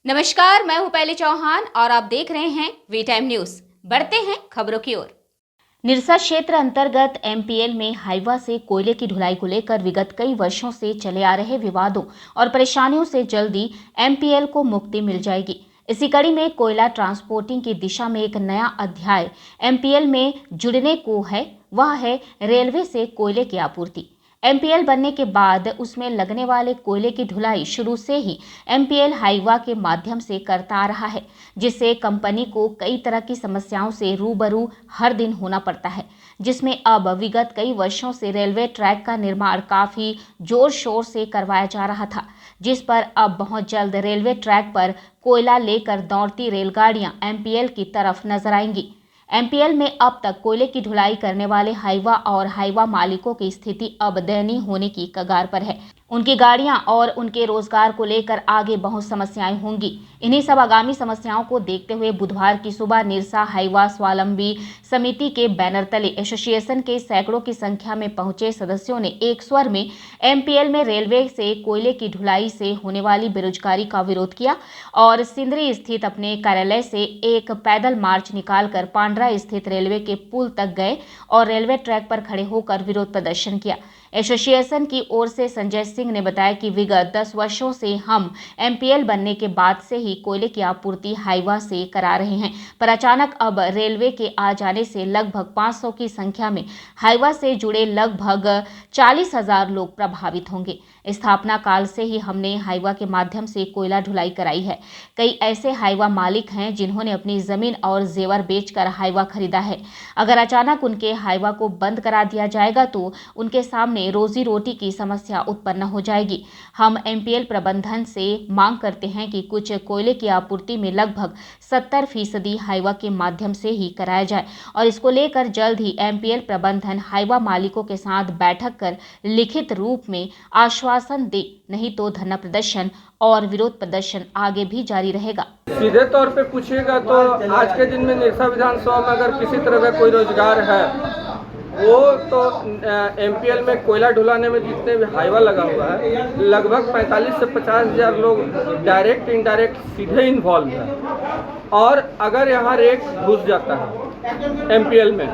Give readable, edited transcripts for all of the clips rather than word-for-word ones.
नमस्कार, मैं हूं पहले चौहान और आप देख रहे हैं वी टाइम न्यूज। बढ़ते हैं खबरों की ओर। निरसा क्षेत्र अंतर्गत एमपीएल में हाइवा से कोयले की ढुलाई को लेकर विगत कई वर्षों से चले आ रहे विवादों और परेशानियों से जल्दी एमपीएल को मुक्ति मिल जाएगी। इसी कड़ी में कोयला ट्रांसपोर्टिंग की दिशा में एक नया अध्याय एमपीएल में जुड़ने को है, वह है रेलवे से कोयले की आपूर्ति। एमपीएल बनने के बाद उसमें लगने वाले कोयले की ढुलाई शुरू से ही एमपीएल हाइवा के माध्यम से करता आ रहा है, जिससे कंपनी को कई तरह की समस्याओं से रूबरू हर दिन होना पड़ता है, जिसमें अब विगत कई वर्षों से रेलवे ट्रैक का निर्माण काफी जोर शोर से करवाया जा रहा था, जिस पर अब बहुत जल्द रेलवे ट्रैक पर कोयला लेकर दौड़ती रेलगाड़ियां एमपीएल की तरफ नजर आएंगी। एमपीएल में अब तक कोयले की ढुलाई करने वाले हाइवा और हाइवा मालिकों की स्थिति अब दयनीय होने की कगार पर है। उनकी गाड़ियां और उनके रोजगार को लेकर आगे बहुत समस्याएं होंगी। इन्हीं सब आगामी समस्याओं को देखते हुए बुधवार की सुबह निरसा हाइवा स्वावलंबी समिति के बैनर तले एसोसिएशन के सैकड़ों की संख्या में पहुंचे सदस्यों ने एक स्वर में एमपीएल में रेलवे से कोयले की ढुलाई से होने वाली बेरोजगारी का विरोध किया और सिंदरी स्थित अपने कार्यालय से एक पैदल मार्च निकालकर पांड्रा स्थित रेलवे के पुल तक गए और रेलवे ट्रैक पर खड़े होकर विरोध प्रदर्शन किया। एसोसिएशन की ओर से संजय सिंह ने बताया कि विगत 10 वर्षों से हम एमपीएल बनने के बाद से ही कोयले की आपूर्ति हाइवा से करा रहे हैं, पर अचानक अब रेलवे के आ जाने से लगभग 500 की संख्या में हाइवा से जुड़े लगभग 40,000 लोग प्रभावित होंगे। स्थापना काल से ही हमने हाइवा के माध्यम से कोयला ढुलाई कराई है। कई ऐसे हाइवा मालिक हैं जिन्होंने अपनी जमीन और जेवर बेचकर हाइवा खरीदा है। अगर अचानक उनके हाइवा को बंद करा दिया जाएगा तो उनके सामने रोजी रोटी की समस्या उत्पन्न हो जाएगी। हम एमपीएल प्रबंधन से मांग करते हैं कि कुछ कोयले की आपूर्ति में लगभग 70% हाइवा के माध्यम से ही कराया जाए और इसको लेकर जल्द ही एमपीएल प्रबंधन हाइवा मालिकों के साथ बैठक कर लिखित रूप में आश्वासन दे, नहीं तो धरना प्रदर्शन और विरोध प्रदर्शन आगे भी जारी रहेगा। सीधे तौर पे पूछिएगा तो आज के दिन में निरसा विधानसभा में अगर किसी तरह का कोई रोजगार है वो तो एमपीएल में कोयला ढुलाने में जितने भी हाइवा लगा हुआ है लगभग 45 से 50 हज़ार लोग डायरेक्ट इनडायरेक्ट सीधे इन्वॉल्व है। और अगर यहाँ रेट घुस जाता है एमपीएल में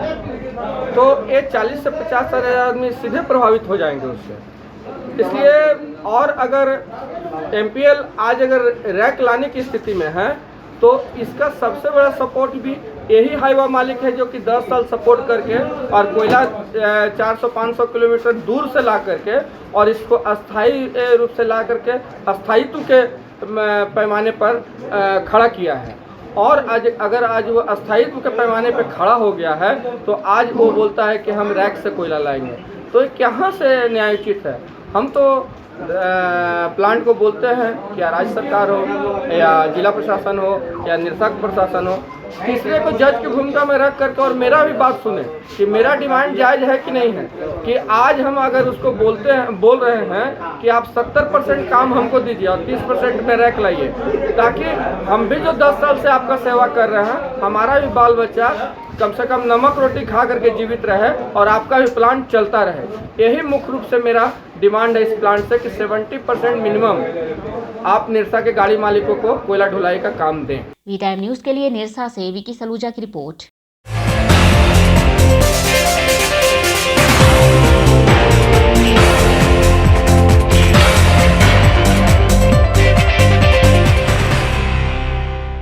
तो ये 40 से 50 हज़ार आदमी सीधे प्रभावित हो जाएंगे उससे। इसलिए और अगर एमपीएल आज अगर रैक लाने की स्थिति में है तो इसका सबसे बड़ा सपोर्ट भी यही हाइवा मालिक है, जो कि 10 साल सपोर्ट करके और कोयला 400-500 किलोमीटर दूर से ला करके और इसको अस्थायी रूप से ला करके अस्थायित्व के पैमाने पर खड़ा किया है। और आज वो अस्थायित्व के पैमाने पर खड़ा हो गया है तो आज वो बोलता है कि हम रैक से कोयला लाएंगे, तो ये कहाँ से न्यायोचित है? हम तो प्लांट को बोलते हैं कि या राज्य सरकार हो या जिला प्रशासन हो या निरसा प्रशासन हो, तीसरे को जज की भूमिका में रख करके और मेरा भी बात सुने कि मेरा डिमांड जायज़ है कि नहीं है। कि आज हम अगर उसको बोल रहे हैं कि आप 70% काम हमको दीजिए और 30% में रैक लाइए, ताकि हम भी जो 10 साल से आपका सेवा कर रहे हैं, हमारा भी बाल बच्चा कम से कम नमक रोटी खा करके जीवित रहे और आपका भी प्लांट चलता रहे। यही मुख्य रूप से मेरा डिमांड है इस प्लांट से कि 70% मिनिमम आप निरसा के गाड़ी मालिकों को कोयला ढुलाई का काम दें। वी टाइम न्यूज के लिए निरसा से विकी सलूजा की रिपोर्ट।